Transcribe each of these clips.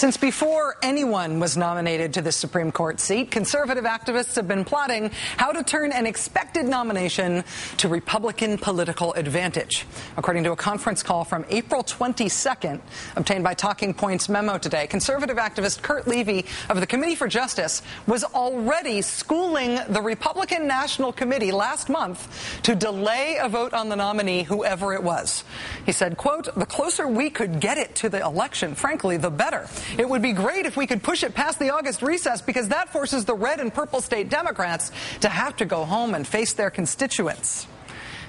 Since before anyone was nominated to the Supreme Court seat, conservative activists have been plotting how to turn an expected nomination to Republican political advantage. According to a conference call from April 22nd, obtained by Talking Points Memo today, conservative activist Kurt Levy of the Committee for Justice was already schooling the Republican National Committee last month to delay a vote on the nominee, whoever it was. He said, quote, "The closer we could get it to the election, frankly, the better. It would be great if we could push it past the August recess because that forces the red and purple state Democrats to have to go home and face their constituents."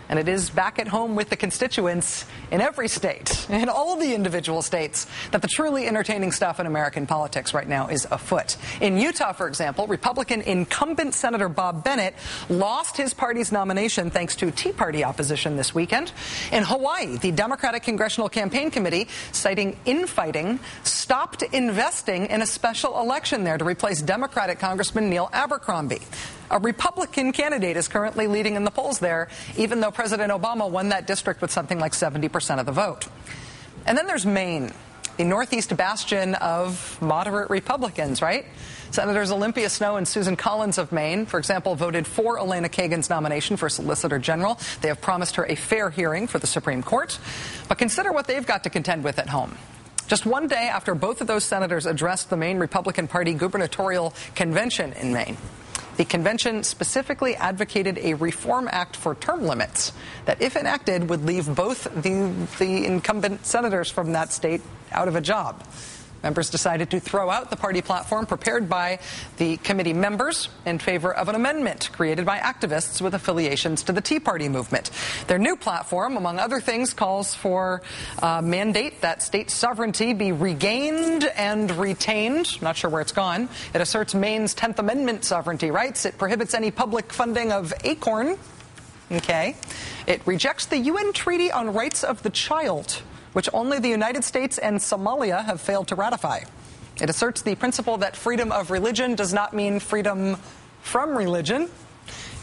And it is back at home with the constituents in every state, in all the individual states, that the truly entertaining stuff in American politics right now is afoot. In Utah, for example, Republican incumbent Senator Bob Bennett lost his party's nomination thanks to Tea Party opposition this weekend. In Hawaii, the Democratic Congressional Campaign Committee, citing infighting, stopped investing in a special election there to replace Democratic Congressman Neil Abercrombie. A Republican candidate is currently leading in the polls there, even though President Obama won that district with something like 70% of the vote. And then there's Maine, the northeast bastion of moderate Republicans, right? Senators Olympia Snowe and Susan Collins of Maine, for example, voted for Elena Kagan's nomination for Solicitor General. They have promised her a fair hearing for the Supreme Court. But consider what they've got to contend with at home. Just one day after both of those senators addressed the Maine Republican Party gubernatorial convention in Maine, the convention specifically advocated a reform act for term limits that, if enacted, would leave both the incumbent senators from that state out of a job. Members decided to throw out the party platform prepared by the committee members in favor of an amendment created by activists with affiliations to the Tea Party movement. Their new platform, among other things, calls for a mandate that state sovereignty be regained and retained. Not sure where it's gone. It asserts Maine's 10th Amendment sovereignty rights. It prohibits any public funding of ACORN. Okay. It rejects the UN Treaty on Rights of the Child, which only the United States and Somalia have failed to ratify. It asserts the principle that freedom of religion does not mean freedom from religion.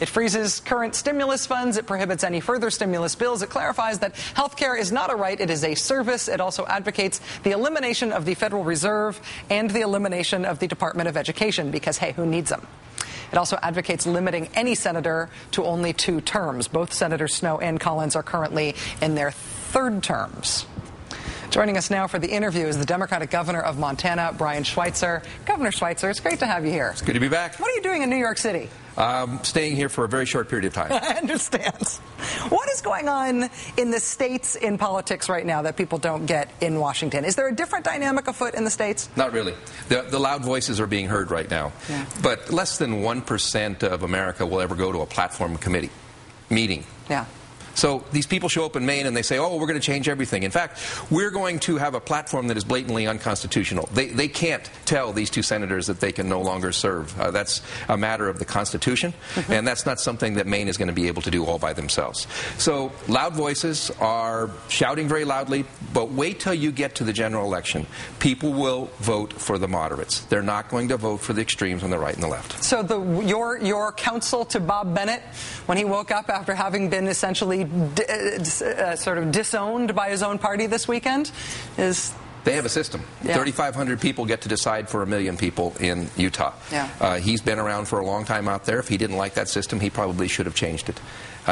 It freezes current stimulus funds. It prohibits any further stimulus bills. It clarifies that health care is not a right, it is a service. It also advocates the elimination of the Federal Reserve and the elimination of the Department of Education because, hey, who needs them? It also advocates limiting any senator to only 2 terms. Both Senators Snowe and Collins are currently in their 3rd terms. Joining us now for the interview is the Democratic Governor of Montana, Brian Schweitzer. Governor Schweitzer, it's great to have you here. It's good to be back. What are you doing in New York City? Staying here for a very short period of time. I understand. What is going on in the states in politics right now that people don't get in Washington? Is there a different dynamic afoot in the states? Not really. The loud voices are being heard right now. Yeah. But less than 1% of America will ever go to a platform committee meeting. Yeah. So these people show up in Maine and they say, oh, we're going to change everything. In fact, we're going to have a platform that is blatantly unconstitutional. They can't tell these 2 senators that they can no longer serve. That's a matter of the Constitution, and that's not something that Maine is going to be able to do all by themselves. So loud voices are shouting very loudly, but wait till you get to the general election. People will vote for the moderates. They're not going to vote for the extremes on the right and the left. So your counsel to Bob Bennett when he woke up after having been essentially sort of disowned by his own party this weekend is... They have a system. Yeah. 3,500 people get to decide for 1 million people in Utah. Yeah. He's been around for a long time out there. If he didn't like that system, he probably should have changed it.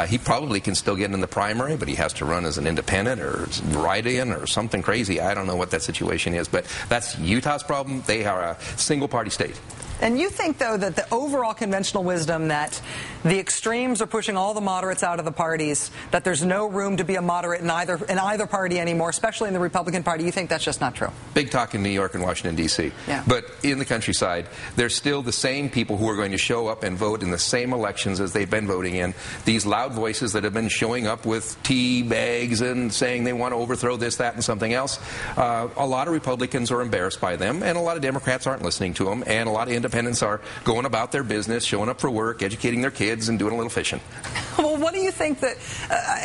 He probably can still get in the primary, but he has to run as an independent or write-in or something crazy. I don't know what that situation is, but that's Utah's problem. They are a single-party state. And you think, though, that the overall conventional wisdom that the extremes are pushing all the moderates out of the parties, that there's no room to be a moderate in either party anymore, especially in the Republican Party, you think that's just not true? Big talk in New York and Washington, D.C. Yeah. But in the countryside, there's still the same people who are going to show up and vote in the same elections as they've been voting in. These loud voices that have been showing up with tea bags and saying they want to overthrow this, that, and something else. A lot of Republicans are embarrassed by them, and a lot of Democrats aren't listening to them, and a lot of independents are going about their business, showing up for work, educating their kids, and doing a little fishing. Well, what do you think that,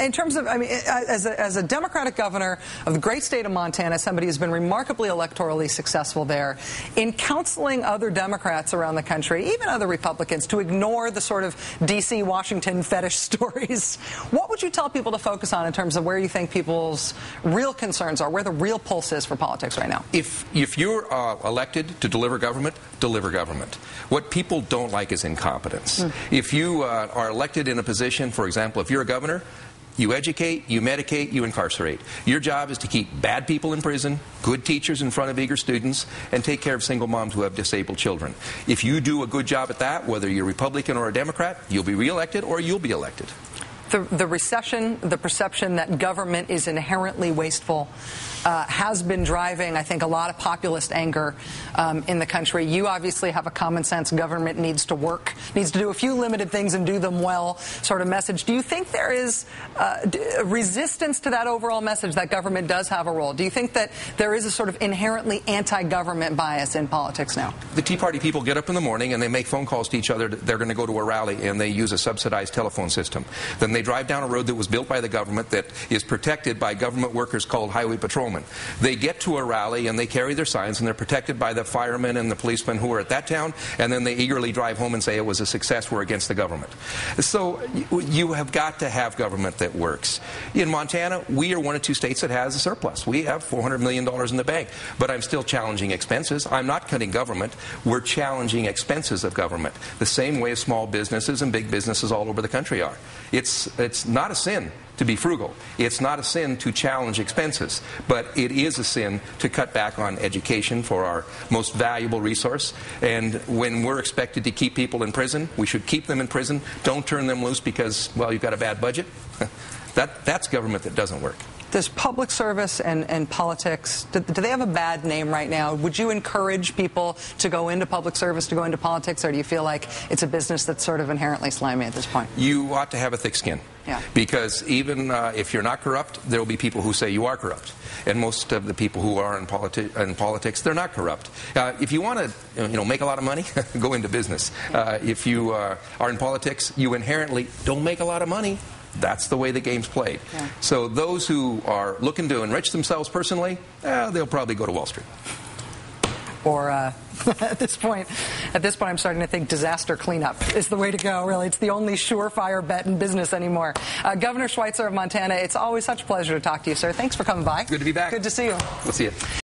in terms of, I mean, as a Democratic governor of the great state of Montana, somebody who's been remarkably electorally successful there, in counseling other Democrats around the country, even other Republicans, to ignore the sort of D.C., Washington fetish stories, what would you tell people to focus on in terms of where you think people's real concerns are, where the real pulse is for politics right now? If you're elected to deliver government, deliver government. What people don't like is incompetence. If you are elected in a position, for example, if you're a governor, you educate, you medicate, you incarcerate. Your job is to keep bad people in prison, good teachers in front of eager students, and take care of single moms who have disabled children. If you do a good job at that, whether you're Republican or a Democrat, you'll be reelected or you'll be elected. The recession, the perception that government is inherently wasteful, has been driving, I think, a lot of populist anger in the country. You obviously have a common sense government needs to work, needs to do a few limited things and do them well sort of message. Do you think there is resistance to that overall message that government does have a role? Do you think that there is a sort of inherently anti-government bias in politics now? The Tea Party people get up in the morning and they make phone calls to each other. They're going to go to a rally and they use a subsidized telephone system. Then they drive down a road that was built by the government that is protected by government workers called highway patrolmen. They get to a rally and they carry their signs and they're protected by the firemen and the policemen who are at that town, and then they eagerly drive home and say it was a success, we're against the government. So you have got to have government that works. In Montana, we are one of two states that has a surplus. We have $400 million in the bank, but I'm still challenging expenses. I'm not cutting government. We're challenging expenses of government, the same way small businesses and big businesses all over the country are. It's not a sin to be frugal. It's not a sin to challenge expenses, but it is a sin to cut back on education for our most valuable resource. And when we're expected to keep people in prison, we should keep them in prison. Don't turn them loose because, well, you've got a bad budget. That's government that doesn't work. Does public service and politics, do they have a bad name right now? Would you encourage people to go into public service, to go into politics, or do you feel like it's a business that's sort of inherently slimy at this point? You ought to have a thick skin. Yeah. Because even if you're not corrupt, there will be people who say you are corrupt. And most of the people who are in politics, they're not corrupt. If you want to make a lot of money, go into business. If you are in politics, you inherently don't make a lot of money. That's the way the game's played. Yeah. So those who are looking to enrich themselves personally, they'll probably go to Wall Street. Or at this point, I'm starting to think disaster cleanup is the way to go, really. It's the only surefire bet in business anymore. Governor Schweitzer of Montana, it's always such a pleasure to talk to you, sir. Thanks for coming by. Good to be back. Good to see you. We'll see you.